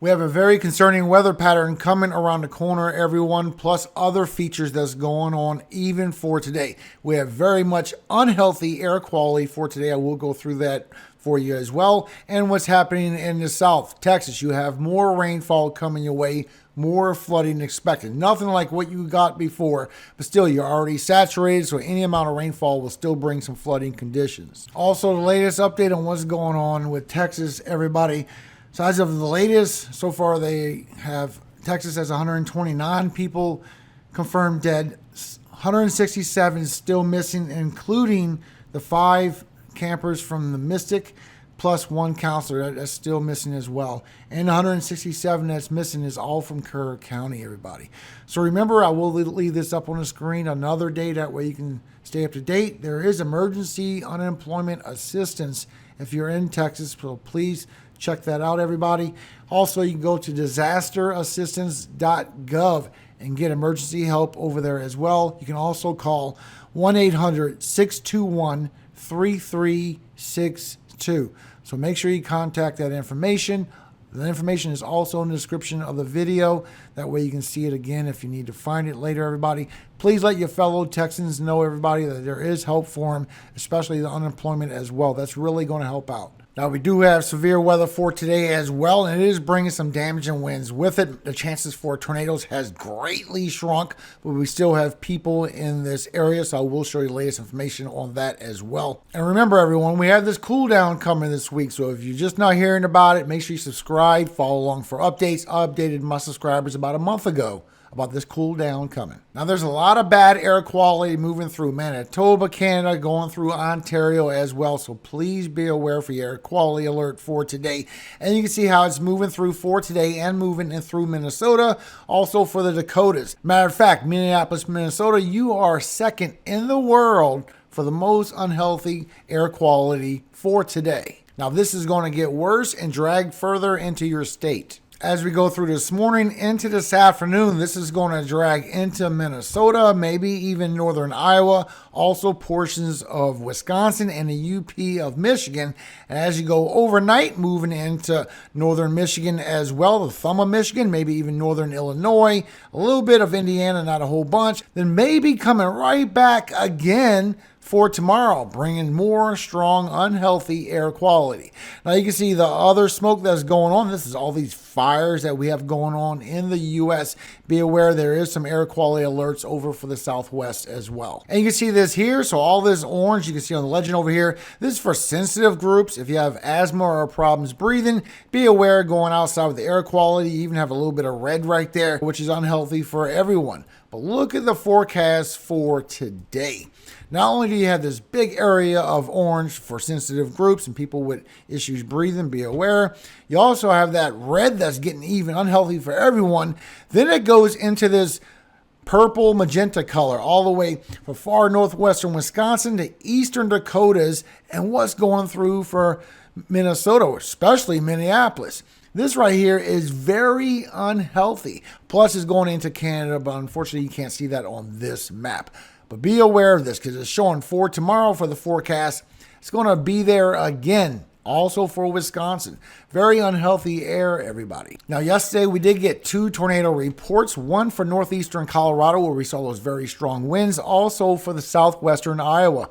We have a very concerning weather pattern coming around the corner, everyone, plus other features that's going on even for today. We have very much unhealthy air quality for today. I will go through that for you as well. And what's happening in the South, Texas, you have more rainfall coming your way, more flooding expected. Nothing like what you got before, but still you're already saturated, so any amount of rainfall will still bring some flooding conditions. Also, the latest update on what's going on with Texas, everybody. So as of the latest, so far Texas has 129 people confirmed dead, 167 still missing, including the 5 campers from the Mystic, plus 1 counselor that's still missing as well. And 167 that's missing is all from Kerr County, everybody. So remember, I will leave this up on the screen another day, that way you can stay up to date. There is emergency unemployment assistance if you're in Texas, so please check that out, everybody. Also, you can go to DisasterAssistance.gov and get emergency help over there as well. You can also call 1-800-621-3362. So make sure you contact that information. The information is also in the description of the video. That way you can see it again if you need to find it later, everybody. Please let your fellow Texans know, everybody, that there is help for them, especially the unemployment as well. That's really going to help out. Now, we do have severe weather for today as well, and it is bringing some damage and winds with it. The chances for tornadoes has greatly shrunk, but we still have people in this area, so I will show you the latest information on that as well. And remember, everyone, we have this cool down coming this week, so if you're just not hearing about it, make sure you subscribe, follow along for updates. I updated my subscribers about a month ago about this cool down coming. Now, there's a lot of bad air quality moving through Manitoba, Canada, going through Ontario as well. So please be aware for your air quality alert for today. And you can see how it's moving through for today and moving in through Minnesota, also for the Dakotas. Matter of fact, Minneapolis, Minnesota, you are second in the world for the most unhealthy air quality for today. Now, this is going to get worse and drag further into your state. As we go through this morning into this afternoon, this is going to drag into Minnesota, maybe even northern Iowa, also portions of Wisconsin and the UP of Michigan. And as you go overnight, moving into northern Michigan as well, the thumb of Michigan, maybe even northern Illinois, a little bit of Indiana, not a whole bunch. Then maybe coming right back again for tomorrow, bringing more strong, unhealthy air quality. Now you can see the other smoke that's going on. This is all these fires that we have going on in the U.S. Be aware there is some air quality alerts over for the Southwest as well. And you can see this here. So all this orange you can see on the legend over here. This is for sensitive groups. If you have asthma or problems breathing, be aware going outside with the air quality. You even have a little bit of red right there, which is unhealthy for everyone. But look at the forecast for today. Not only do you have this big area of orange for sensitive groups and people with issues breathing, be aware. You also have that red that's getting even unhealthy for everyone. Then it goes into this purple magenta color all the way from far northwestern Wisconsin to eastern Dakotas and what's going through for Minnesota, especially Minneapolis. This right here is very unhealthy. Plus it's going into Canada, but unfortunately you can't see that on this map. But be aware of this because it's showing for tomorrow for the forecast. It's going to be there again, also for Wisconsin. Very unhealthy air, everybody. Now, yesterday we did get 2 tornado reports. One for northeastern Colorado where we saw those very strong winds. Also for the southwestern Iowa.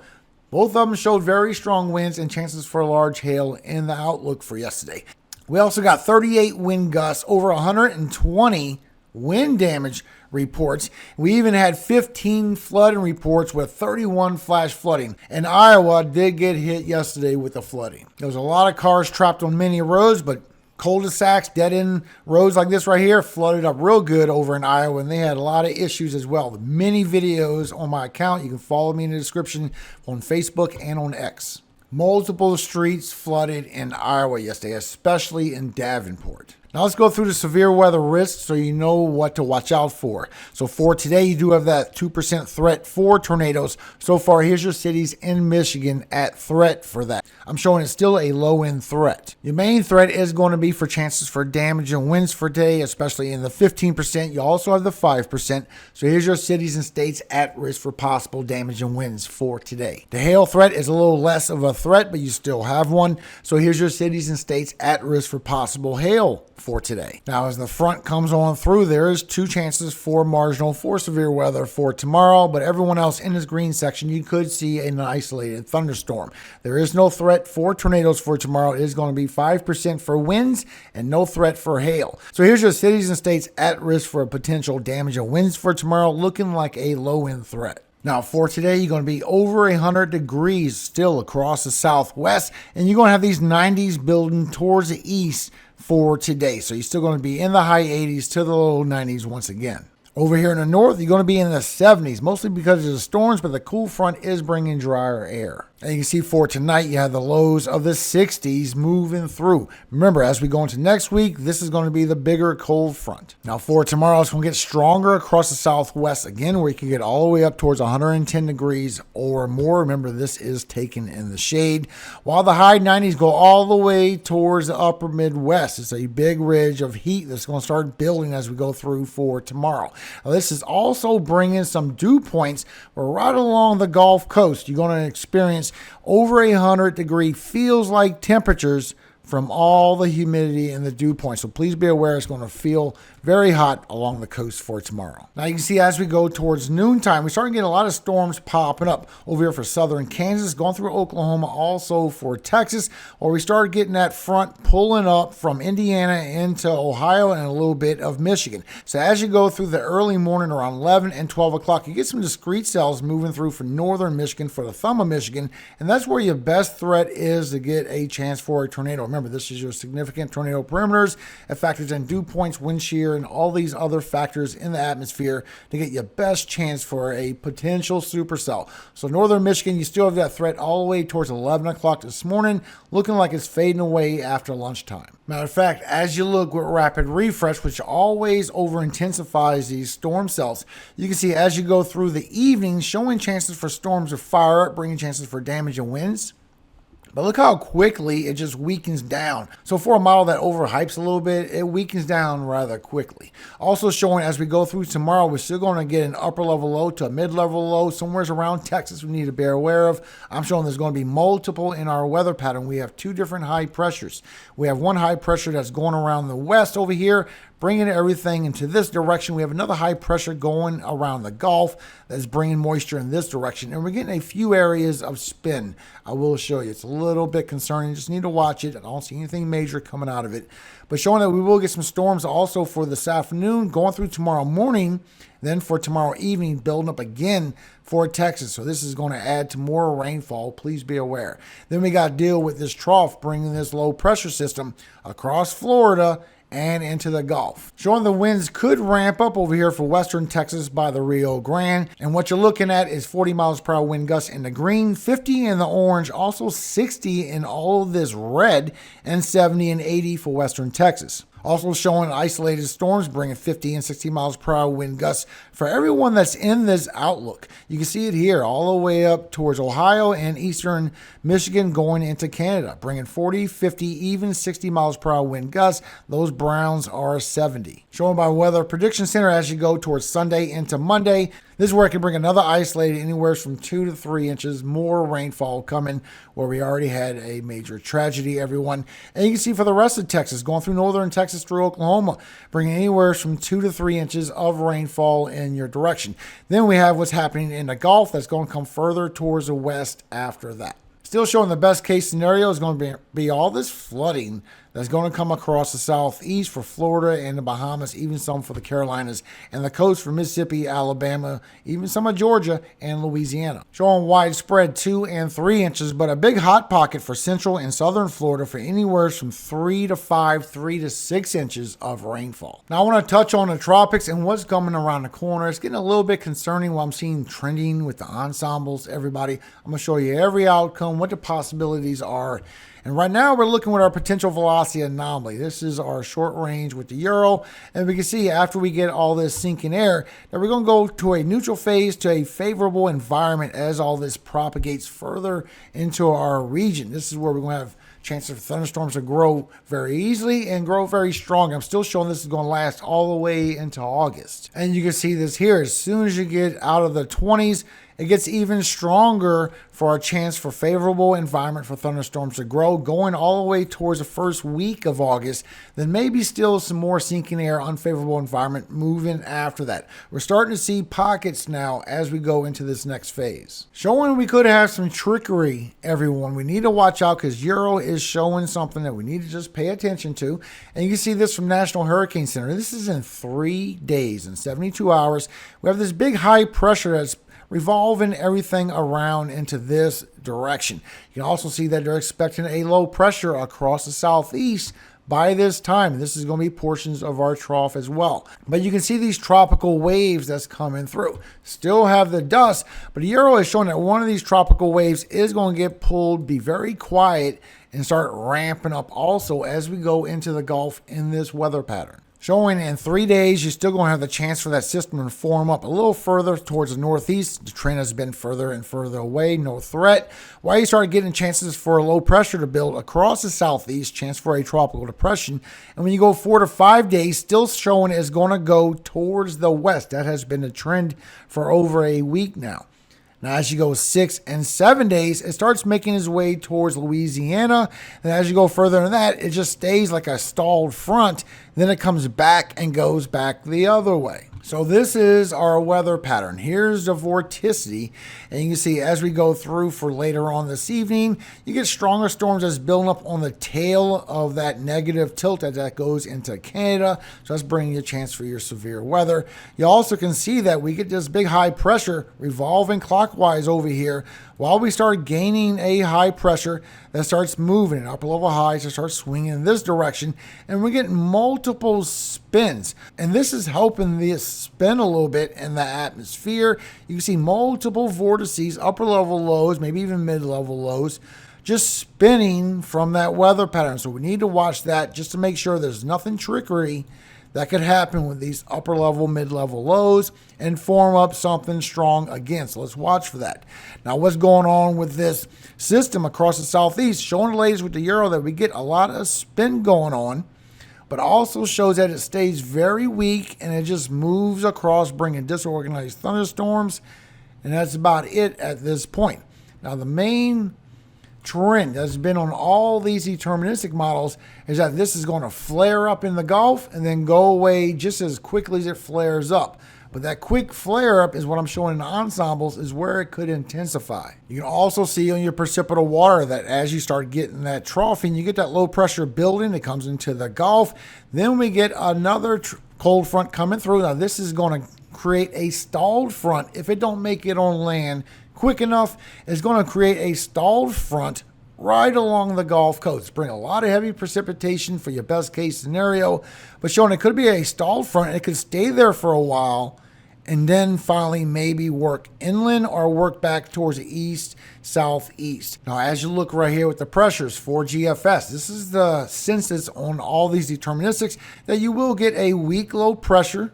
Both of them showed very strong winds and chances for large hail in the outlook for yesterday. We also got 38 wind gusts, over 120 wind damage reports. We even had 15 flooding reports with 31 flash flooding. And Iowa did get hit yesterday with the flooding. There was a lot of cars trapped on many roads, but cul-de-sacs, dead-end roads like this right here flooded up real good over in Iowa, and they had a lot of issues as well. Many videos on my account. You can follow me in the description on Facebook and on X. Multiple streets flooded in Iowa yesterday, especially in Davenport. Now let's go through the severe weather risks so you know what to watch out for. So for today, you do have that 2% threat for tornadoes. So far, here's your cities in Michigan at threat for that. I'm showing it's still a low-end threat. Your main threat is going to be for chances for damage and winds for today, especially in the 15%. You also have the 5%. So here's your cities and states at risk for possible damage and winds for today. The hail threat is a little less of a threat, but you still have one. So here's your cities and states at risk for possible hail for today. Now, as the front comes on through, there is 2 chances for marginal for severe weather for tomorrow, but everyone else in this green section, you could see an isolated thunderstorm. There is no threat for tornadoes for tomorrow. It is going to be 5% for winds and no threat for hail. So here's your cities and states at risk for potential damage and winds for tomorrow, looking like a low-end threat. Now, for today, you're going to be over 100 degrees still across the southwest, and you're going to have these 90s building towards the east for today. So you're still going to be in the high 80s to the low 90s once again. Over here in the north, you're going to be in the 70s, mostly because of the storms, but the cool front is bringing drier air. And you can see for tonight, you have the lows of the 60s moving through. Remember, as we go into next week, this is going to be the bigger cold front. Now, for tomorrow, it's going to get stronger across the southwest again, where you can get all the way up towards 110 degrees or more. Remember, this is taken in the shade, while the high 90s go all the way towards the upper Midwest. It's a big ridge of heat that's going to start building as we go through for tomorrow. Now, this is also bringing some dew points where right along the Gulf Coast, you're going to experience over 100-degree feels-like temperatures from all the humidity and the dew points. So please be aware it's going to feel very hot along the coast for tomorrow. Now you can see as we go towards noontime, we're starting to get a lot of storms popping up over here for southern Kansas, going through Oklahoma, also for Texas, where we start getting that front pulling up from Indiana into Ohio and a little bit of Michigan. So as you go through the early morning around 11 and 12 o'clock, you get some discrete cells moving through for northern Michigan, for the thumb of Michigan, and that's where your best threat is to get a chance for a tornado. Remember, this is your significant tornado perimeters. It factors in dew points, wind shear, and all these other factors in the atmosphere to get your best chance for a potential supercell. So northern Michigan, you still have that threat all the way towards 11 o'clock this morning, looking like it's fading away after lunchtime. Matter of fact, as you look with rapid refresh, which always over intensifies these storm cells, you can see as you go through the evening, showing chances for storms to fire up, bringing chances for damage and winds. But look how quickly it just weakens down. So for a model that overhypes a little bit, it weakens down rather quickly. Also showing as we go through tomorrow, we're still going to get an upper level low to a mid-level low somewhere around Texas we need to be aware of. I'm showing there's going to be multiple in our weather pattern. We have 2 different high pressures. We have one high pressure that's going around the west over here, bringing everything into this direction. We have another high pressure going around the Gulf that's bringing moisture in this direction. And we're getting a few areas of spin. I will show you. It's a little bit concerning. Just need to watch it. I don't see anything major coming out of it. But showing that we will get some storms also for this afternoon, going through tomorrow morning, then for tomorrow evening, building up again for Texas. So this is going to add to more rainfall. Please be aware. Then we got to deal with this trough, bringing this low pressure system across Florida and into the Gulf. Showing the winds could ramp up over here for western Texas by the Rio Grande. And what you're looking at is 40 miles per hour wind gusts in the green, 50 in the orange, also 60 in all of this red, and 70 and 80 for western Texas. Also showing isolated storms bringing 50 and 60 miles per hour wind gusts for everyone that's in this outlook. You can see it here all the way up towards Ohio and eastern Michigan going into Canada, bringing 40, 50, even 60 miles per hour wind gusts. Those browns are 70. Shown by Weather Prediction Center as you go towards Sunday into Monday. This is where it can bring another isolated anywhere from 2 to 3 inches more rainfall coming, where we already had a major tragedy, everyone. And you can see for the rest of Texas, going through northern Texas through Oklahoma, bringing anywhere from 2 to 3 inches of rainfall in your direction. Then we have what's happening in the Gulf that's going to come further towards the west after that. Still showing the best case scenario is going to be all this flooding that's going to come across the southeast for Florida and the Bahamas, even some for the Carolinas, and the coast for Mississippi, Alabama, even some of Georgia and Louisiana. Showing widespread 2 and 3 inches, but a big hot pocket for central and southern Florida for anywhere from 3 to 5, 3 to 6 inches of rainfall. Now I want to touch on the tropics and what's coming around the corner. It's getting a little bit concerning what I'm seeing trending with the ensembles, everybody. I'm going to show you every outcome, what the possibilities are. And right now we're looking at our potential velocity anomaly. This is our short range with the Euro. And we can see after we get all this sinking air that we're going to go to a neutral phase to a favorable environment as all this propagates further into our region. This is where we're going to have chances for thunderstorms to grow very easily and grow very strong. I'm still showing this is going to last all the way into August. And you can see this here. As soon as you get out of the 20s it gets even stronger for our chance for favorable environment for thunderstorms to grow, going all the way towards the first week of August. Then maybe still some more sinking air, unfavorable environment moving after that. We're starting to see pockets now as we go into this next phase. Showing we could have some trickery, everyone. We need to watch out because Euro is showing something that we need to just pay attention to. And you can see this from National Hurricane Center. This is in 3 days and 72 hours. We have this big high pressure that's revolving everything around into this direction. You can also see that they're expecting a low pressure across the southeast by this time. This is going to be portions of our trough as well. But you can see these tropical waves that's coming through. Still have the dust, but the Euro is showing that one of these tropical waves is going to get pulled, be very quiet, and start ramping up also as we go into the Gulf in this weather pattern. Showing in 3 days, you're still going to have the chance for that system to form up a little further towards the northeast. The trend has been further and further away, no threat. While you start getting chances for a low pressure to build across the southeast, chance for a tropical depression. And when you go 4 to 5 days, still showing is going to go towards the west. That has been the trend for over a week now. Now, as you go 6 and 7 days, it starts making its way towards Louisiana. And as you go further than that, it just stays like a stalled front. Then it comes back and goes back the other way. So this is our weather pattern. Here's the vorticity. And you can see as we go through for later on this evening, you get stronger storms that's building up on the tail of that negative tilt as that goes into Canada. So that's bringing you a chance for your severe weather. You also can see that we get this big high pressure revolving clockwise over here while we start gaining a high pressure that starts moving. Upper level highs that start swinging in this direction. And we're getting multiple spins. And this is helping this spin a little bit in the atmosphere. You can see multiple vortices, upper level lows, maybe even mid level lows, just spinning from that weather pattern. So we need to watch that just to make sure there's nothing trickery that could happen with these upper level, mid level lows and form up something strong again. So let's watch for that. Now, what's going on with this system across the southeast? Showing the latest with the Euro that we get a lot of spin going on, but also shows that it stays very weak and it just moves across, bringing disorganized thunderstorms. And that's about it at this point. Now, the main trend that's been on all these deterministic models is that this is going to flare up in the Gulf and then go away just as quickly as it flares up. But that quick flare up is what I'm showing in the ensembles is where it could intensify. You can also see on your precipitable water that as you start getting that troughing, you get that low pressure building that comes into the Gulf. Then we get another cold front coming through. Now this is going to create a stalled front. If it don't make it on land quick enough, it's going to create a stalled front right along the Gulf Coast. Bring a lot of heavy precipitation for your best case scenario, but showing it could be a stalled front. It could stay there for a while and then finally maybe work inland or work back towards the east, southeast. Now, as you look right here with the pressures for GFS, this is the census on all these deterministics that you will get a weak low pressure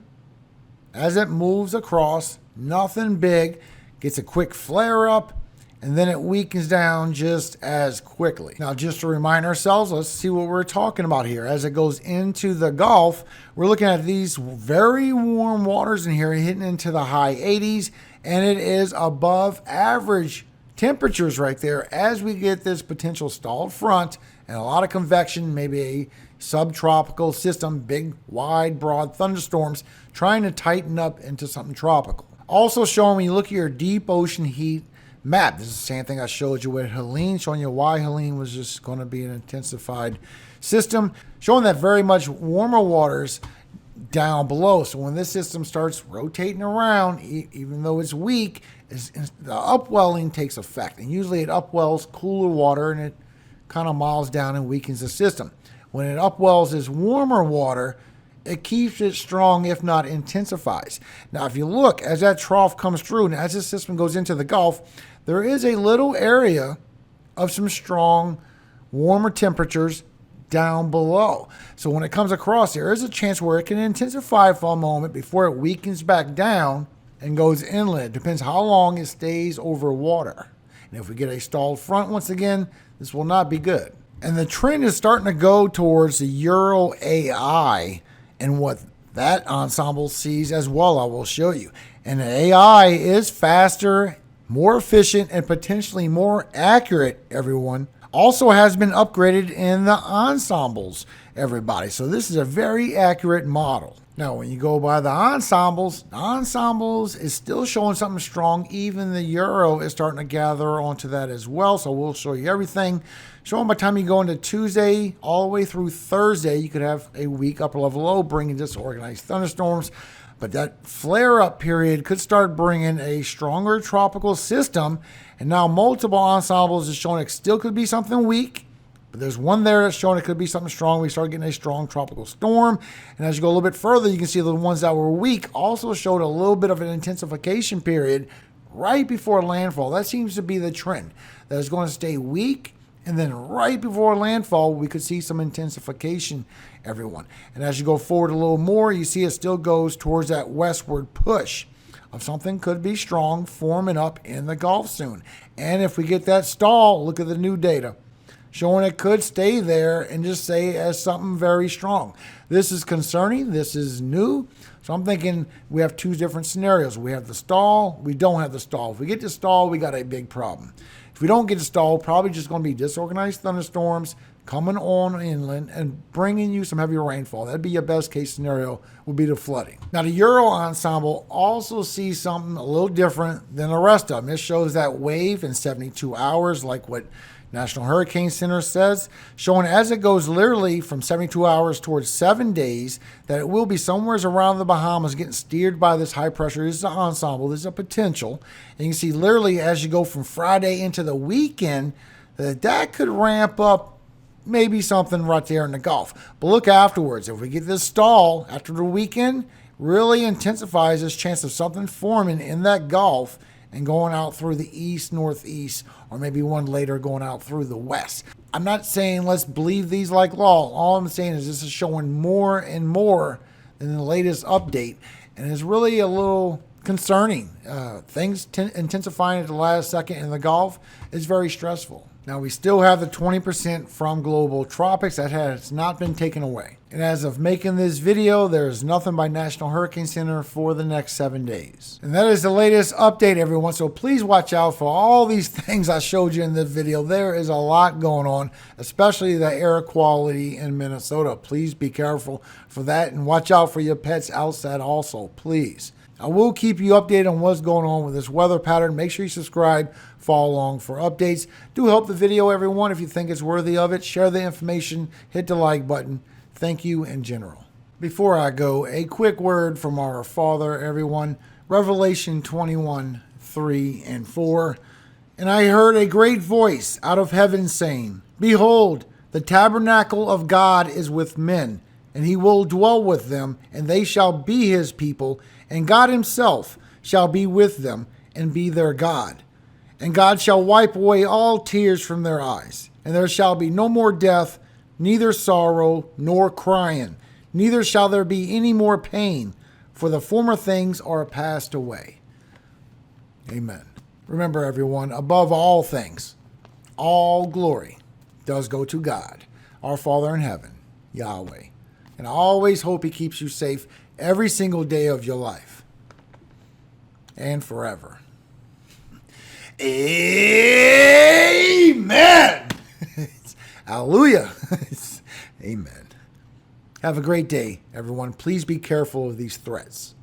as it moves across, nothing big, gets a quick flare up, and then it weakens down just as quickly. Now, just to remind ourselves, let's see what we're talking about here. As it goes into the Gulf, we're looking at these very warm waters in here hitting into the high 80s, and it is above average temperatures right there as we get this potential stalled front and a lot of convection, maybe a subtropical system, big, wide, broad thunderstorms trying to tighten up into something tropical. Also showing when you look at your deep ocean heat map, this is the same thing I showed you with Helene, showing you why Helene was just going to be an intensified system, showing that very much warmer waters down below. So when this system starts rotating around, even though it's weak, the upwelling takes effect. And usually it upwells cooler water and it kind of miles down and weakens the system. When it upwells this warmer water, it keeps it strong, if not intensifies. Now, if you look, as that trough comes through, and as this system goes into the Gulf, there is a little area of some strong, warmer temperatures down below. So when it comes across, there is a chance where it can intensify for a moment before it weakens back down and goes inland. It depends how long it stays over water. And if we get a stalled front once again, this will not be good. And the trend is starting to go towards the Euro AI and what that ensemble sees as well. I will show you. And the AI is faster more efficient, and potentially more accurate, everyone, also has been upgraded in the ensembles, everybody. So this is a very accurate model. Now, when you go by the ensembles is still showing something strong. Even the euro is starting to gather onto that as well. So we'll show you everything. Showing by the time you go into Tuesday all the way through Thursday, you could have a weak upper level low bringing disorganized thunderstorms. But that flare-up period could start bringing a stronger tropical system. And now multiple ensembles is showing it still could be something weak. But there's one there that's showing it could be something strong. We start getting a strong tropical storm. And as you go a little bit further, you can see the ones that were weak also showed a little bit of an intensification period right before landfall. That seems to be the trend. That is going to stay weak. And then right before landfall, we could see some intensification, everyone. And as you go forward a little more, you see it still goes towards that westward push of something could be strong forming up in the Gulf soon. And if we get that stall, look at the new data, showing it could stay there and just stay as something very strong. This is concerning. This is new. So I'm thinking we have two different scenarios. We have the stall. We don't have the stall. If we get the stall, we got a big problem. If we don't get the stall, probably just going to be disorganized thunderstorms coming on inland and bringing you some heavy rainfall. That'd be your best case scenario, would be the flooding. Now, the Euro ensemble also sees something a little different than the rest of them. It shows that wave in 72 hours, like what National Hurricane Center says, showing as it goes literally from 72 hours towards 7 days, that it will be somewhere around the Bahamas getting steered by this high pressure. This is an ensemble. This is a potential. And you can see literally as you go from Friday into the weekend, that could ramp up maybe something right there in the Gulf. But look afterwards. If we get this stall after the weekend, really intensifies this chance of something forming in that Gulf and going out through the east, northeast, or maybe one later going out through the west. I'm not saying let's believe these like law. All I'm saying is this is showing more and more than the latest update, and it's really a little concerning. Things intensifying at the last second in the Gulf is very stressful. Now, we still have the 20% from global tropics. That has not been taken away. And as of making this video, there's nothing by National Hurricane Center for the next 7 days. And that is the latest update, everyone. So please watch out for all these things I showed you in this video. There is a lot going on, especially the air quality in Minnesota. Please be careful for that and watch out for your pets outside also, please. I will keep you updated on what's going on with this weather pattern. Make sure you subscribe, follow along for updates. Do help the video, everyone. If you think it's worthy of it, share the information, hit the like button. Thank you in general. Before I go, a quick word from our Father, everyone. Revelation 21:3-4. And I heard a great voice out of heaven saying, Behold, the tabernacle of God is with men, and he will dwell with them, and they shall be his people, and God himself shall be with them and be their God. And God shall wipe away all tears from their eyes, and there shall be no more death, neither sorrow nor crying, neither shall there be any more pain, for the former things are passed away. Amen. Remember, everyone, above all things, all glory does go to God, our Father in heaven, Yahweh. And I always hope he keeps you safe every single day of your life and forever. Amen. Hallelujah. Amen. Have a great day, everyone. Please be careful of these threats.